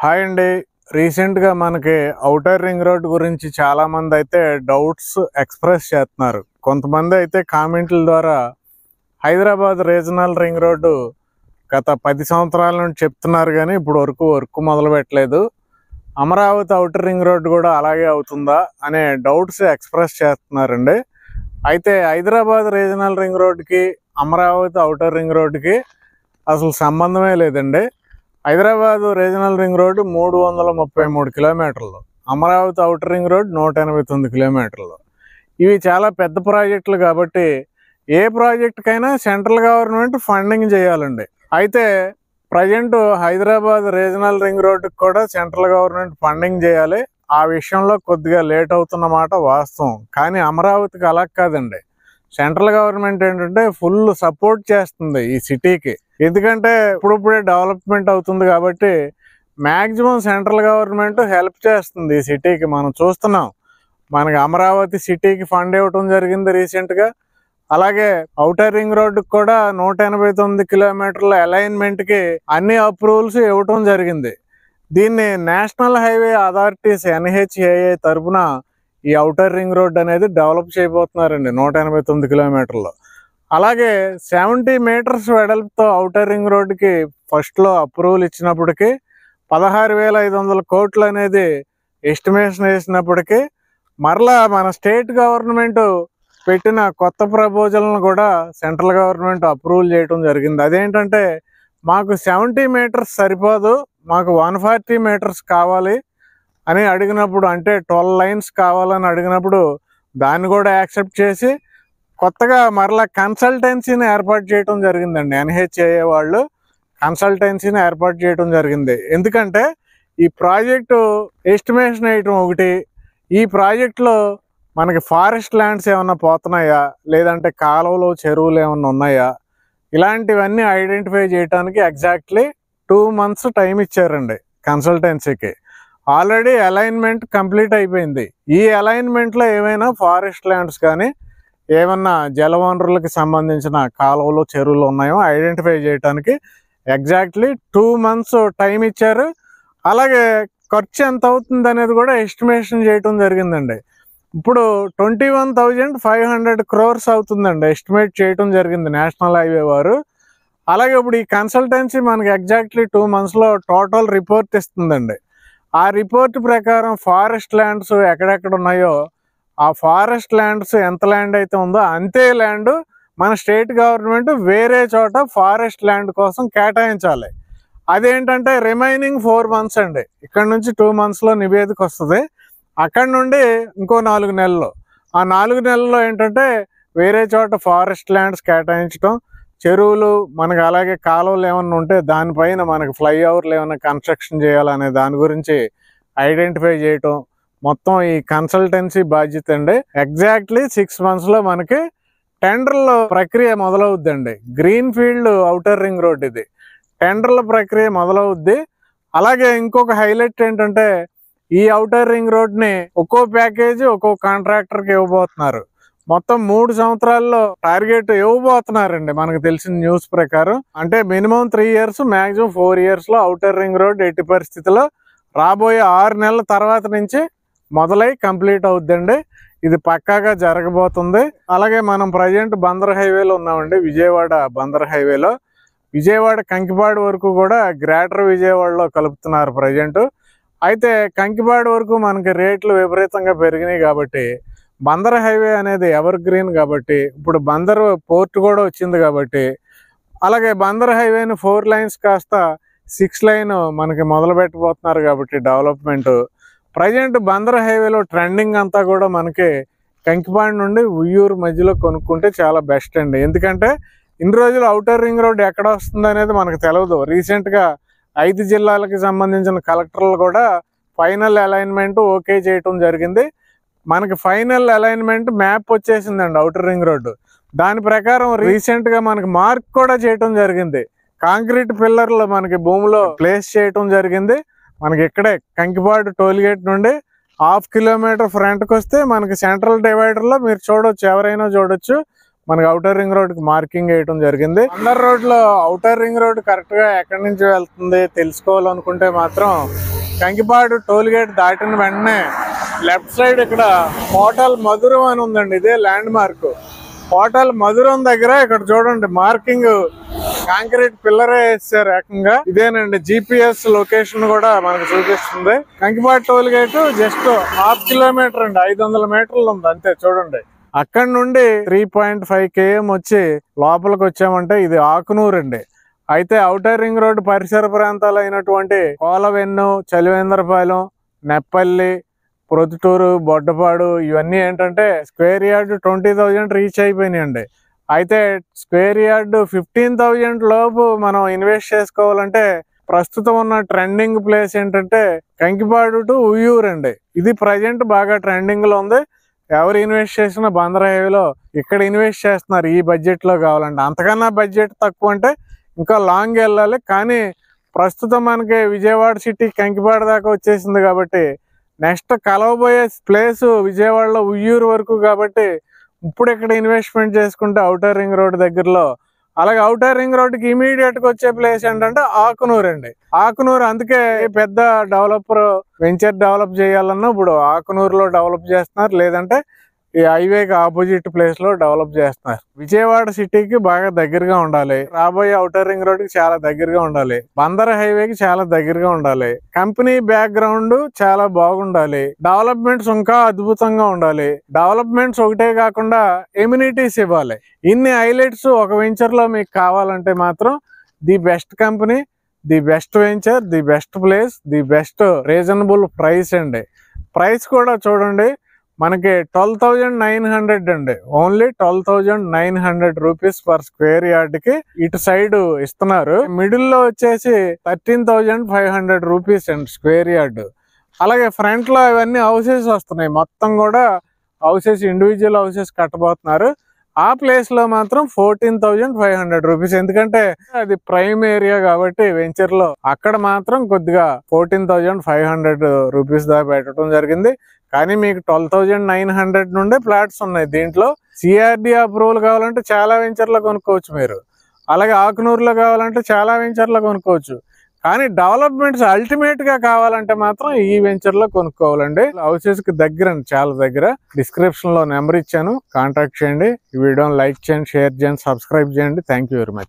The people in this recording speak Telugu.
హాయ్ అండి. రీసెంట్‌గా మనకి ఔటర్ రింగ్ రోడ్ గురించి చాలామంది అయితే డౌట్స్ ఎక్స్‌ప్రెస్ చేస్తున్నారు. కొంతమంది అయితే కామెంట్ల ద్వారా హైదరాబాద్ రీజనల్ రింగ్ రోడ్డు గత 10 సంవత్సరాల నుండి చెప్తున్నారు గానీ ఇప్పుడు వరకు వర్క్ మొదలుపెట్టలేదు. అమరావతి ఔటర్ రింగ్ రోడ్ కూడా అలాగే అవుతుందా అనే డౌట్స్ ఎక్స్‌ప్రెస్ చేస్తున్నారండి. అయితే హైదరాబాద్ రీజనల్ రింగ్ రోడ్డుకి, అమరావతి ఔటర్ రింగ్ రోడ్డుకి అసలు సంబంధమే లేదండి. హైదరాబాద్ రీజనల్ రింగ్ రోడ్డు 333 కిలోమీటర్లు, అమరావతి ఔటర్ రింగ్ రోడ్ 189 కిలోమీటర్లు. ఇవి చాలా పెద్ద ప్రాజెక్టులు కాబట్టి ఏ ప్రాజెక్టుకైనా సెంట్రల్ గవర్నమెంట్ ఫండింగ్ చేయాలండి. అయితే ప్రజెంట్ హైదరాబాద్ రీజనల్ రింగ్ రోడ్డుకి కూడా సెంట్రల్ గవర్నమెంట్ ఫండింగ్ చేయాలి. ఆ విషయంలో కొద్దిగా లేట్ అవుతున్నమాట వాస్తవం. కానీ అమరావతికి అలా కాదండి. సెంట్రల్ గవర్నమెంట్ ఏంటంటే ఫుల్ సపోర్ట్ చేస్తుంది ఈ సిటీకి. ఎందుకంటే ఇప్పుడిప్పుడే డెవలప్మెంట్ అవుతుంది కాబట్టి మ్యాక్సిమం సెంట్రల్ గవర్నమెంట్ హెల్ప్ చేస్తుంది ఈ సిటీకి. మనం చూస్తున్నాం, మనకి అమరావతి సిటీకి ఫండ్ ఇవ్వటం జరిగింది రీసెంట్గా. అలాగే ఔటర్ రింగ్ రోడ్డుకి కూడా 189 కిలోమీటర్ల అలైన్మెంట్కి అన్ని అప్రూవల్స్ ఇవ్వటం జరిగింది. దీన్ని నేషనల్ హైవే అథారిటీస్ NHAI తరఫున ఈ ఔటర్ రింగ్ రోడ్ అనేది డెవలప్ చేయబోతున్నారండి 189 కిలోమీటర్లు. అలాగే 70 మీటర్స్ వెడల్పుతో ఔటర్ రింగ్ రోడ్డుకి ఫస్ట్లో అప్రూవల్ ఇచ్చినప్పటికీ 16,500 కోట్లు అనేది ఎస్టిమేషన్ వేసినప్పటికీ మరలా మన స్టేట్ గవర్నమెంట్ పెట్టిన కొత్త ప్రపోజల్ను కూడా సెంట్రల్ గవర్నమెంట్ అప్రూవల్ చేయడం జరిగింది. అదేంటంటే మాకు 70 మీటర్స్ సరిపోదు, మాకు 140 మీటర్స్ కావాలి అని అడిగినప్పుడు, అంటే 12 లైన్స్ కావాలని అడిగినప్పుడు దాన్ని కూడా యాక్సెప్ట్ చేసి కొత్తగా మరలా కన్సల్టెన్సీని ఏర్పాటు చేయడం జరిగిందండి. NHAI వాళ్ళు కన్సల్టెన్సీని ఏర్పాటు చేయడం జరిగింది. ఎందుకంటే ఈ ప్రాజెక్టు ఎస్టిమేషన్ వేయటం ఒకటి, ఈ ప్రాజెక్టులో మనకి ఫారెస్ట్ ల్యాండ్స్ ఏమన్నా పోతున్నాయా, లేదంటే కాలువలు చెరువులు ఏమన్నా ఉన్నాయా, ఇలాంటివన్నీ ఐడెంటిఫై చేయడానికి ఎగ్జాక్ట్లీ 2 months టైం ఇచ్చారండి కన్సల్టెన్సీకి. ఆల్రెడీ అలైన్మెంట్ కంప్లీట్ అయిపోయింది. ఈ అలైన్మెంట్లో ఏమైనా ఫారెస్ట్ ల్యాండ్స్ కానీ ఏమన్నా జలవనరులకు సంబంధించిన కాలువలు చెరువులు ఉన్నాయో ఐడెంటిఫై చేయడానికి ఎగ్జాక్ట్లీ 2 months టైం ఇచ్చారు. అలాగే ఖర్చు ఎంత అవుతుంది అనేది కూడా ఎస్టిమేషన్ చేయటం జరిగిందండి. ఇప్పుడు 21,500 crores అవుతుందండి ఎస్టిమేట్ చేయటం జరిగింది నేషనల్ హైవే వారు. అలాగే ఇప్పుడు ఈ కన్సల్టెన్సీ మనకి ఎగ్జాక్ట్లీ 2 monthsలో టోటల్ రిపోర్ట్ ఇస్తుందండి. ఆ రిపోర్ట్ ప్రకారం ఫారెస్ట్ ల్యాండ్స్ ఎక్కడెక్కడ ఉన్నాయో ఆ ఫారెస్ట్ ల్యాండ్స్ ఎంత ల్యాండ్ అయితే ఉందో అంతే ల్యాండ్ మన స్టేట్ గవర్నమెంట్ వేరే చోట ఫారెస్ట్ ల్యాండ్ కోసం కేటాయించాలి. అదేంటంటే రిమైనింగ్ 4 months అండి. ఇక్కడ నుంచి 2 monthsలో నివేదిక వస్తుంది. అక్కడ నుండి ఇంకో 4 నెలలు, ఆ 4 నెలల్లో ఏంటంటే వేరే చోట ఫారెస్ట్ ల్యాండ్స్ కేటాయించడం, చెరువులు మనకి అలాగే కాలువలు ఏమన్నా ఉంటే దానిపైన మనకి ఫ్లైఓవర్లు ఏమైనా కన్స్ట్రక్షన్ చేయాలనే దాని గురించి ఐడెంటిఫై చేయటం మొత్తం ఈ కన్సల్టెన్సీ బాధ్యత అండి. ఎగ్జాక్ట్లీ 6 monthsలో మనకి టెండర్ల ప్రక్రియ మొదలవుద్దండి. Green field outer ring road ఇది, టెండర్ల ప్రక్రియ మొదలవుద్ది. అలాగే ఇంకొక హైలైట్ ఏంటంటే ఈ ఔటర్ రింగ్ రోడ్ని ఒక్కో ప్యాకేజీ ఒక్కో కాంట్రాక్టర్కి ఇవ్వబోతున్నారు. మొత్తం 3 సంవత్సరాల్లో టార్గెట్ ఇవ్వబోతున్నారండి మనకు తెలిసిన న్యూస్ ప్రకారం. అంటే మినిమం 3 years, మ్యాక్సిమం 4 yearsలో ఔటర్ రింగ్ రోడ్ ఎట్టి పరిస్థితిలో రాబోయే 6 నెలల తర్వాత నుంచి మొదలై కంప్లీట్ అవుద్దండి. ఇది పక్కాగా జరగబోతుంది. అలాగే మనం ప్రజెంట్ బందర్ హైవేలో ఉన్నామండి, విజయవాడ బందర్ హైవేలో. విజయవాడ కంకిపాడు వరకు కూడా గ్రేటర్ విజయవాడలో కలుపుతున్నారు ప్రజెంట్. అయితే కంకిపాడు వరకు మనకి రేట్లు విపరీతంగా పెరిగినాయి కాబట్టి బందర్ హైవే అనేది ఎవర్ గ్రీన్ కాబట్టి ఇప్పుడు బందర్ పోర్ట్ కూడా వచ్చింది కాబట్టి అలాగే బందర్ హైవేని 4 lines కాస్త 6 lane మనకి మొదలు పెట్టబోతున్నారు కాబట్టి డెవలప్మెంట్. ప్రజెంట్ బందర్ హైవేలో ట్రెండింగ్ అంతా కూడా మనకి కంకిపాడు నుండి ఉయ్యూరు మధ్యలో కొనుక్కుంటే చాలా బెస్ట్ అండి. ఎందుకంటే ఇన్ని రోజులు ఔటర్ రింగ్ రోడ్ ఎక్కడ వస్తుంది అనేది మనకు తెలియదు. రీసెంట్గా 5 జిల్లాలకు సంబంధించిన కలెక్టర్లు కూడా ఫైనల్ అలైన్మెంట్ ఓకే చేయటం జరిగింది. మనకి ఫైనల్ అలైన్మెంట్ మ్యాప్ వచ్చేసిందండి ఔటర్ రింగ్ రోడ్డు. దాని ప్రకారం రీసెంట్గా మనకి మార్క్ కూడా చేయటం జరిగింది. కాంక్రీట్ పిల్లర్లు మనకి భూమిలో ప్లేస్ చేయటం జరిగింది. మనకి ఇక్కడే కంకిపాడు టోల్గేట్ నుండి 1/2 kilometer ఫ్రంట్కి వస్తే మనకి సెంట్రల్ డివైడర్లో మీరు చూడొచ్చు, ఎవరైనా చూడొచ్చు, మనకి ఔటర్ రింగ్ రోడ్ కి మార్కింగ్ వేయడం జరిగింది. బందర్ రోడ్ లో ఔటర్ రింగ్ రోడ్ కరెక్ట్ గా ఎక్కడి నుంచి వెళ్తుంది తెలుసుకోవాలనుకుంటే మాత్రం కంకిపాడు టోల్ గేట్ దాటిన వెంటనే లెఫ్ట్ సైడ్ ఇక్కడ హోటల్ మధురం అని ఉందండి. ఇదే ల్యాండ్ మార్క్. హోటల్ మధురం దగ్గర ఇక్కడ చూడండి మార్కింగ్ కాంక్రీట్ పిల్లరే వేసారు ఏకంగా. ఇదేనండి GPS లొకేషన్ కూడా మనకు చూపిస్తుంది. Kankipadu toll gate just 1/2 kilometer అండి, 500 మీటర్లు ఉంది అంతే. చూడండి అక్కడ నుండి 3.5 km వచ్చి లోపలికి వచ్చామంటే ఇది ఆకునూరు అండి. అయితే ఔటర్ రింగ్ రోడ్ పరిసర ప్రాంతాలు అయినటువంటి కోలవెన్ను, చలివేంద్రపాలెం, నెప్పల్లి, ప్రొద్దుటూరు, బొడ్డపాడు ఇవన్నీ ఏంటంటే స్క్వేర్ యార్డ్ 20,000 రీచ్ అయిపోయినాయండి. అయితే స్క్వేర్ యార్డ్ 15,000 లోపు మనం ఇన్వెస్ట్ చేసుకోవాలంటే ప్రస్తుతం ఉన్న ట్రెండింగ్ ప్లేస్ ఏంటంటే కంకిపాడు టు ఉయ్యూరు అండి. ఇది ప్రజెంట్ బాగా ట్రెండింగ్ లో ఉంది. ఎవరు ఇన్వెస్ట్ చేసినా బందర్ హైవేలో ఇక్కడ ఇన్వెస్ట్ చేస్తున్నారు ఈ బడ్జెట్ లో కావాలంటే. అంతకన్నా బడ్జెట్ తక్కువ అంటే ఇంకా లాంగ్ వెళ్ళాలి. కానీ ప్రస్తుతం మనకి విజయవాడ సిటీ కంకిపాడు దాకా వచ్చేసింది కాబట్టి నెక్స్ట్ కలవబోయే ప్లేస్ విజయవాడలో ఉయ్యూరు వరకు కాబట్టి ఇప్పుడు ఇక్కడ ఇన్వెస్ట్మెంట్ చేసుకుంటే ఔటర్ రింగ్ రోడ్ దగ్గరలో. అలాగే ఔటర్ రింగ్ రోడ్కి ఇమీడియట్ గా వచ్చే ప్లేస్ ఏంటంటే ఆకునూరు అండి. ఆకునూరు అందుకే పెద్ద డెవలపర్ వెంచర్ డెవలప్ చేయాలన్నా ఇప్పుడు ఆకునూరులో డెవలప్ చేస్తున్నారు, లేదంటే ఈ హైవేకి ఆపోజిట్ ప్లేస్ లో డెవలప్ చేస్తున్నారు. విజయవాడ సిటీకి బాగా దగ్గరగా ఉండాలి, రాబోయే ఔటర్ రింగ్ రోడ్ కి చాలా దగ్గరగా ఉండాలి, బందర్ హైవేకి చాలా దగ్గరగా ఉండాలి, కంపెనీ బ్యాక్గ్రౌండ్ చాలా బాగుండాలి, డెవలప్మెంట్స్ ఇంకా అద్భుతంగా ఉండాలి. డెవలప్మెంట్స్ ఒకటే కాకుండా ఎమ్యూనిటీస్ ఇవ్వాలి. ఇన్ని హైలైట్స్ ఒక వెంచర్ లో మీకు కావాలంటే మాత్రం the best company, the best venture, the best place, the best reasonable price అండి. ప్రైస్ కూడా చూడండి మనకి 12,900 అండి. Only 12,900 rupees per square yard కి ఇటు సైడ్ ఇస్తున్నారు. మిడిల్ లో వచ్చేసి 13,500 రూపీస్ అండి స్క్వేర్ యార్డ్. అలాగే ఫ్రంట్ లో ఇవన్నీ హౌసెస్ వస్తున్నాయి. మొత్తం కూడా హౌసెస్, ఇండివిజువల్ హౌసెస్ కట్టబోతున్నారు. ఆ ప్లేస్ లో మాత్రం 14,500 రూపీస్. ఎందుకంటే అది ప్రైమ్ ఏరియా కాబట్టి వెంచర్ లో అక్కడ మాత్రం కొద్దిగా 14,500 రూపీస్ దాకా పెట్టడం జరిగింది. కానీ మీకు 12,900 నుండే ఫ్లాట్స్ ఉన్నాయి. దీంట్లో CRD అప్రూవల్ కావాలంటే చాలా వెంచర్లో కొనుక్కోవచ్చు మీరు. అలాగే ఆకునూరులో కావాలంటే చాలా వెంచర్లో కొనుక్కోవచ్చు. కానీ డెవలప్మెంట్స్ అల్టిమేట్ గా కావాలంటే మాత్రం ఈ వెంచర్ లో కొనుక్కోవాలండి. హౌసెస్ కి దగ్గర, చాలా దగ్గర. డిస్క్రిప్షన్ లో నెంబర్ ఇచ్చాను, కాంటాక్ట్ చేయండి. ఈ వీడియోని లైక్ చేయండి, షేర్ చేయండి, సబ్స్క్రైబ్ చేయండి. Thank you very much.